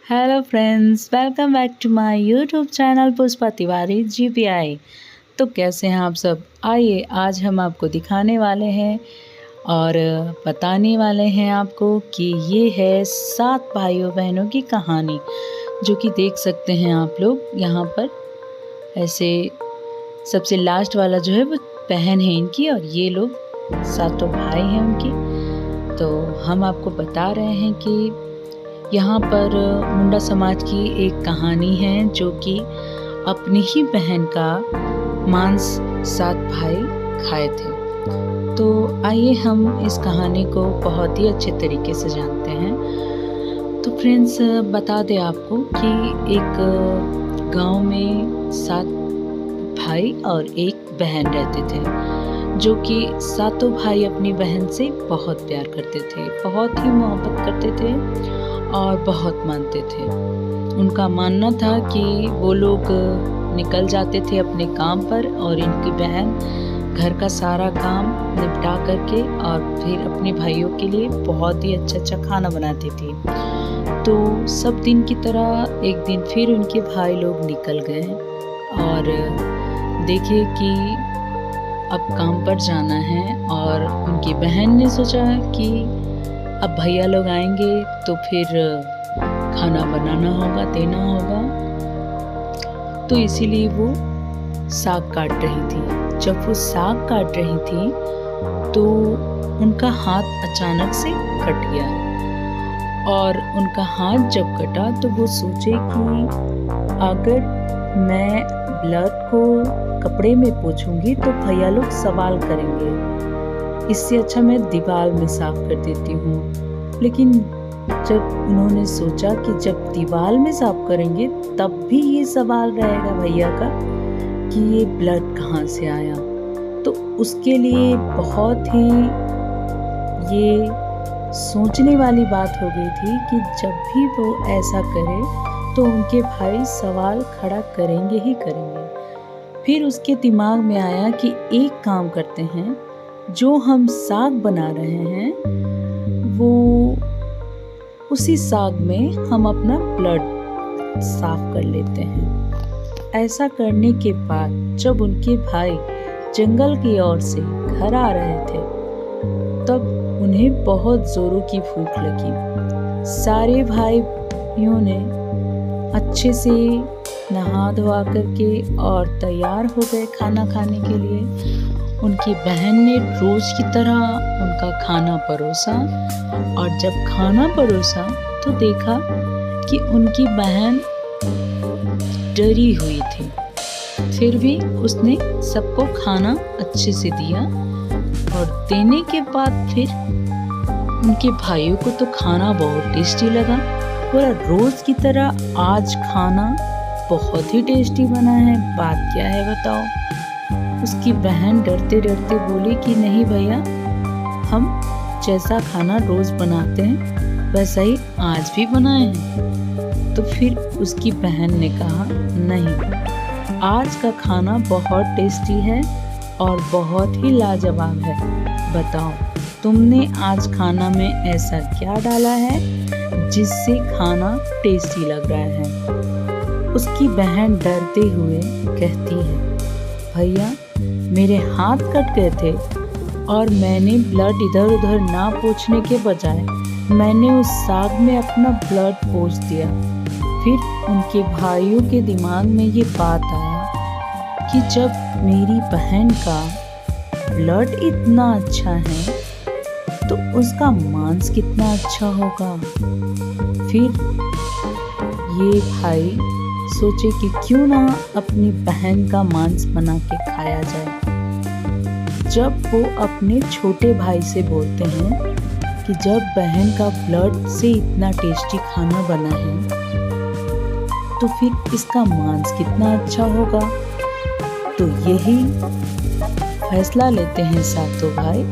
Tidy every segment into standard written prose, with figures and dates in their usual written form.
Hello friends, welcome back to my YouTube channel Pushpa Tiwari GPI। तो कैसे हैं आप सब? आइए आज हम आपको दिखाने वाले हैं और बताने वाले हैं आपको कि ये है 7 भाइयों बहनों की कहानी, जो कि देख सकते हैं आप लोग यहाँ पर। ऐसे सबसे लास्ट वाला जो है वो बहन है इनकी, और ये लोग 7 भाई हैं उनके। तो हम आपको बता रहे हैं कि यहाँ पर मुंडा समाज की एक कहानी है, जो कि अपनी ही बहन का मांस 7 भाई खाए थे। तो आइए हम इस कहानी को बहुत ही अच्छे तरीके से जानते हैं। तो फ्रेंड्स, बता दें आपको कि एक गांव में 7 भाई और एक बहन रहते थे, जो कि 7 भाई अपनी बहन से बहुत प्यार करते थे, बहुत ही मोहब्बत करते थे और बहुत मानते थे। उनका मानना था कि वो लोग निकल जाते थे अपने काम पर, और इनकी बहन घर का सारा काम निपटा करके और फिर अपने भाइयों के लिए बहुत ही अच्छा खाना बनाती थी। तो सब दिन की तरह एक दिन फिर उनके भाई लोग निकल गए और देखे कि अब काम पर जाना है, और उनकी बहन ने सोचा कि अब भैया लोग आएंगे तो फिर खाना बनाना होगा, देना होगा। तो इसीलिए वो साग काट रही थी। जब वो साग काट रही थी तो उनका हाथ अचानक से कट गया, और उनका हाथ जब कटा तो वो सोचे कि अगर मैं ब्लड को कपड़े में पोंछूंगी तो भैया लोग सवाल करेंगे, इससे अच्छा मैं दीवार में साफ कर देती हूँ। लेकिन जब उन्होंने सोचा कि जब दीवार में साफ करेंगे तब भी ये सवाल रहेगा भैया का कि ये ब्लड कहाँ से आया, तो उसके लिए बहुत ही ये सोचने वाली बात हो गई थी कि जब भी वो ऐसा करे तो उनके भाई सवाल खड़ा करेंगे ही करेंगे। फिर उसके दिमाग में आया कि एक काम करते हैं, जो हम साग बना रहे हैं वो उसी साग में हम अपना ब्लड साफ कर लेते हैं। ऐसा करने के बाद जब उनके भाई जंगल की ओर से घर आ रहे थे तब उन्हें बहुत जोरों की भूख लगी। सारे भाइयों ने अच्छे से नहा धोआ करके और तैयार हो गए खाना खाने के लिए। उनकी बहन ने रोज की तरह उनका खाना परोसा, और जब खाना परोसा तो देखा कि उनकी बहन डरी हुई थी। फिर भी उसने सबको खाना अच्छे से दिया, और देने के बाद फिर उनके भाइयों को तो खाना बहुत टेस्टी लगा। और रोज की तरह आज खाना बहुत ही टेस्टी बना है। बात क्या है बताओ? उसकी बहन डरते डरते बोली कि नहीं भैया, हम जैसा खाना रोज बनाते हैं वैसा ही आज भी बनाए हैं। तो फिर उसकी बहन ने कहा नहीं, आज का खाना बहुत टेस्टी है और बहुत ही लाजवाब है। बताओ तुमने आज खाना में ऐसा क्या डाला है जिससे खाना टेस्टी लग रहा है? उसकी बहन डरते हुए कहती है, भैया मेरे हाथ कट गए थे और मैंने ब्लड इधर उधर ना पोंछने के बजाय मैंने उस साग में अपना ब्लड पोंछ दिया। फिर उनके भाइयों के दिमाग में ये बात आया कि जब मेरी बहन का ब्लड इतना अच्छा है तो उसका मांस कितना अच्छा होगा। फिर ये भाई सोचे कि क्यों ना अपनी बहन का मांस बना के खाया जाए। जब वो अपने छोटे भाई से बोलते हैं कि जब बहन का ब्लड से इतना टेस्टी खाना बना है तो फिर इसका मांस कितना अच्छा होगा। तो यही फैसला लेते हैं 7 भाई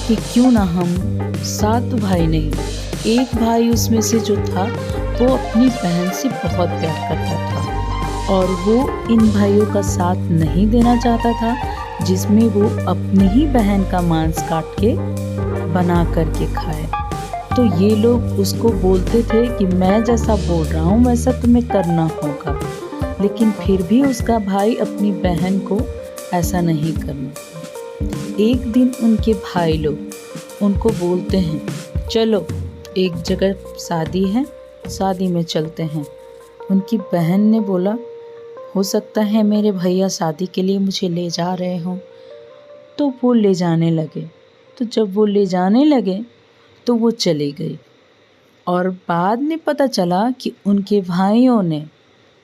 कि क्यों ना हम 7 भाई नहीं, एक भाई उसमें से जो था वो अपनी बहन से बहुत प्यार करता था, और वो इन भाइयों का साथ नहीं देना चाहता था जिसमें वो अपनी ही बहन का मांस काट के बना करके खाए। तो ये लोग उसको बोलते थे कि मैं जैसा बोल रहा हूँ वैसा तुम्हें करना होगा, लेकिन फिर भी उसका भाई अपनी बहन को ऐसा नहीं करना। एक दिन उनके भाई लोग उनको बोलते हैं चलो एक जगह शादी है, शादी में चलते हैं। उनकी बहन ने बोला हो सकता है मेरे भैया शादी के लिए मुझे ले जा रहे हों। तो वो ले जाने लगे। तो जब वो ले जाने लगे तो वो चली गई, और बाद में पता चला कि उनके भाइयों ने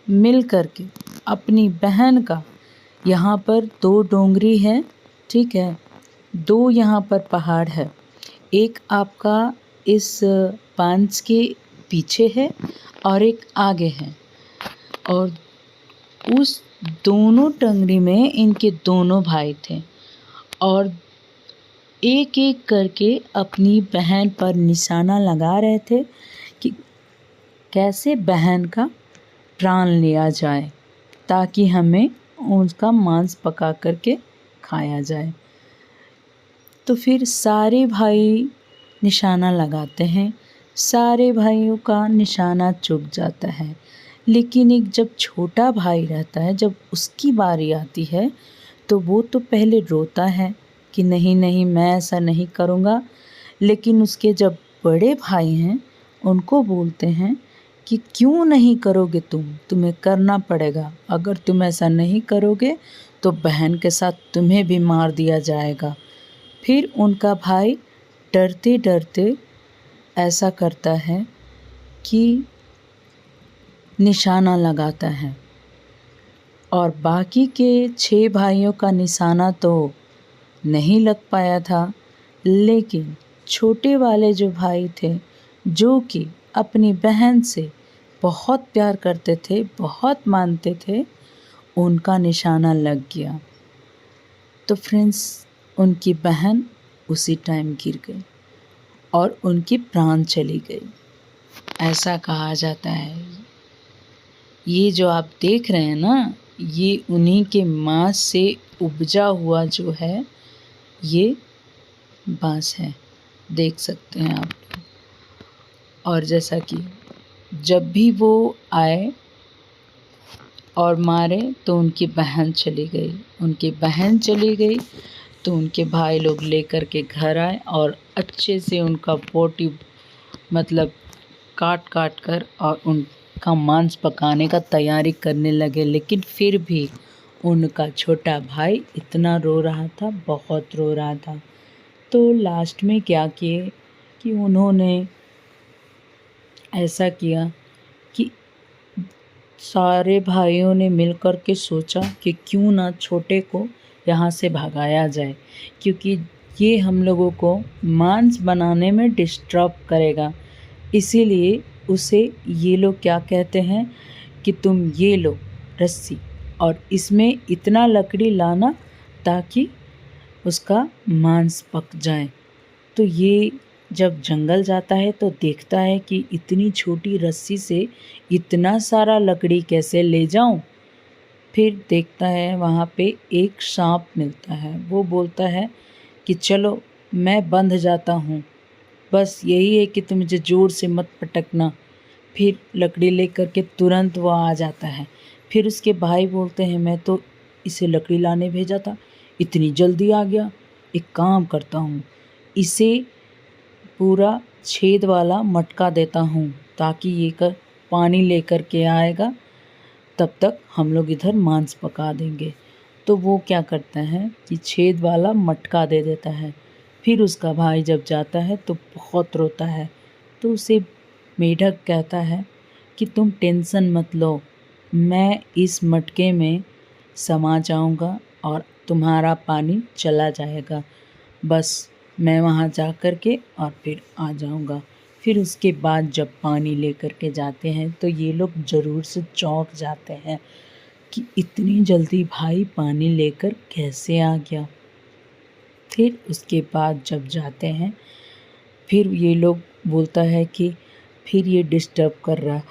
मिल कर के अपनी बहन का, यहाँ पर 2 डोंगरी है, ठीक है, 2 यहाँ पर पहाड़ है, एक आपका इस पांच के पीछे है और एक आगे है, और उस दोनों टंगड़ी में इनके दोनों भाई थे, और एक एक करके अपनी बहन पर निशाना लगा रहे थे कि कैसे बहन का प्राण लिया जाए, ताकि हमें उसका मांस पका करके खाया जाए। तो फिर सारे भाई निशाना लगाते हैं, सारे भाइयों का निशाना चुक जाता है, लेकिन एक जब छोटा भाई रहता है, जब उसकी बारी आती है तो वो तो पहले रोता है कि नहीं नहीं मैं ऐसा नहीं करूँगा, लेकिन उसके जब बड़े भाई हैं उनको बोलते हैं कि क्यों नहीं करोगे, तुम्हें करना पड़ेगा, अगर तुम ऐसा नहीं करोगे तो बहन के साथ तुम्हें भी मार दिया जाएगा। फिर उनका भाई डरते डरते ऐसा करता है कि निशाना लगाता है, और बाकी के 6 भाइयों का निशाना तो नहीं लग पाया था, लेकिन छोटे वाले जो भाई थे, जो कि अपनी बहन से बहुत प्यार करते थे, बहुत मानते थे, उनका निशाना लग गया। तो फ्रेंड्स, उनकी बहन उसी टाइम गिर गई और उनकी प्राण चली गई। ऐसा कहा जाता है। ये जो आप देख रहे हैं ना, ये उन्हीं के मांस से उपजा हुआ जो है ये बांस है, देख सकते हैं आप। और जैसा कि जब भी वो आए और मारे तो उनकी बहन चली गई, उनकी बहन चली गई तो उनके भाई लोग लेकर के घर आए और अच्छे से उनका बोटी मतलब काट काट कर और उनका मांस पकाने का तैयारी करने लगे। लेकिन फिर भी उनका छोटा भाई इतना रो रहा था, बहुत रो रहा था। तो लास्ट में क्या किए कि उन्होंने ऐसा किया कि सारे भाइयों ने मिलकर के सोचा कि क्यों ना छोटे को यहाँ से भगाया जाए, क्योंकि ये हम लोगों को मांस बनाने में डिस्टर्ब करेगा। इसीलिए उसे ये लोग क्या कहते हैं कि तुम ये लो रस्सी और इसमें इतना लकड़ी लाना ताकि उसका मांस पक जाए। तो ये जब जंगल जाता है तो देखता है कि इतनी छोटी रस्सी से इतना सारा लकड़ी कैसे ले जाऊं। फिर देखता है वहाँ पे एक सांप मिलता है। वो बोलता है कि चलो मैं बंध जाता हूँ, बस यही है कि तुम मुझे ज़ोर से मत पटकना। फिर लकड़ी लेकर के तुरंत वो आ जाता है। फिर उसके भाई बोलते हैं मैं तो इसे लकड़ी लाने भेजा था, इतनी जल्दी आ गया। एक काम करता हूँ, इसे पूरा छेद वाला मटका देता हूँ ताकि ये कर पानी लेकर के आएगा, तब तक हम लोग इधर मांस पका देंगे। तो वो क्या करता है कि छेद वाला मटका दे देता है। फिर उसका भाई जब जाता है तो बहुत रोता है। तो उसे मेढक कहता है कि तुम टेंशन मत लो, मैं इस मटके में समा जाऊंगा और तुम्हारा पानी चला जाएगा, बस मैं वहाँ जा कर के और फिर आ जाऊंगा। फिर उसके बाद जब पानी लेकर के जाते हैं तो ये लोग ज़रूर से चौंक जाते हैं कि इतनी जल्दी भाई पानी लेकर कैसे आ गया। फिर उसके बाद जब जाते हैं फिर ये लोग बोलता है कि फिर ये डिस्टर्ब कर रहा।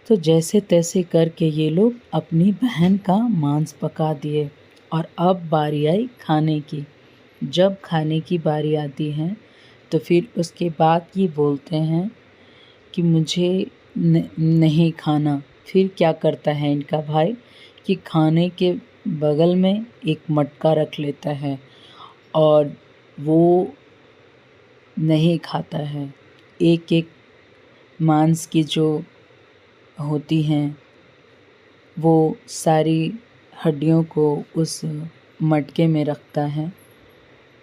तो जैसे तैसे करके ये लोग अपनी बहन का मांस पका दिए और अब बारी आई खाने की। जब खाने की बारी आती है तो फिर उसके बाद ये बोलते हैं कि मुझे नहीं खाना। फिर क्या करता है इनका भाई कि खाने के बगल में एक मटका रख लेता है और वो नहीं खाता है। एक एक मांस की जो होती हैं वो सारी हड्डियों को उस मटके में रखता है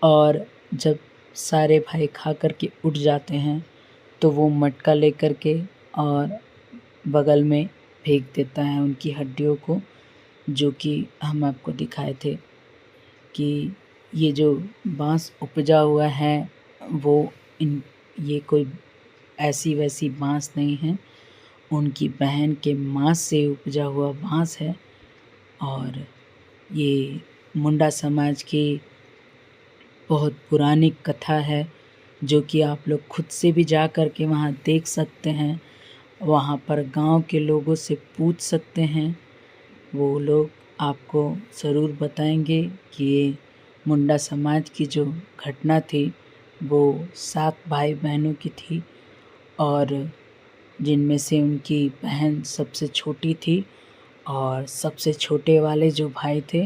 और जब सारे भाई खा कर के उठ जाते हैं तो वो मटका लेकर के और बगल में फेंक देता है उनकी हड्डियों को, जो कि हम आपको दिखाए थे कि ये जो बाँस उपजा हुआ है वो ये कोई ऐसी वैसी बाँस नहीं है, उनकी बहन के मांस से उपजा हुआ बाँस है। और ये मुंडा समाज की बहुत पुरानी कथा है, जो कि आप लोग खुद से भी जा कर के वहाँ देख सकते हैं। वहाँ पर गांव के लोगों से पूछ सकते हैं, वो लोग आपको ज़रूर बताएंगे कि ये मुंडा समाज की जो घटना थी वो 7 भाई बहनों की थी और जिनमें से उनकी बहन सबसे छोटी थी और सबसे छोटे वाले जो भाई थे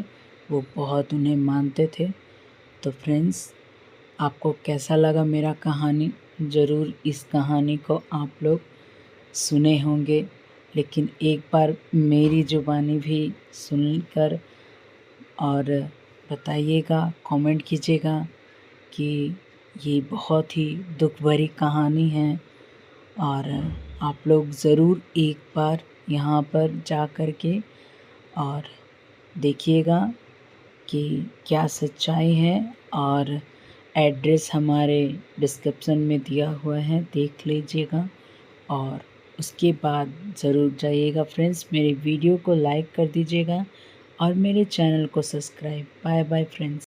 वो बहुत उन्हें मानते थे। तो फ्रेंड्स, आपको कैसा लगा मेरा कहानी? ज़रूर इस कहानी को आप लोग सुने होंगे, लेकिन एक बार मेरी ज़ुबानी भी सुनकर और बताइएगा, कमेंट कीजिएगा कि ये बहुत ही दुख भरी कहानी है। और आप लोग ज़रूर एक बार यहाँ पर जा कर के और देखिएगा कि क्या सच्चाई है। और एड्रेस हमारे डिस्क्रिप्शन में दिया हुआ है, देख लीजिएगा और उसके बाद ज़रूर जाइएगा। फ्रेंड्स, मेरे वीडियो को लाइक कर दीजिएगा और मेरे चैनल को सब्सक्राइब। Bye bye friends.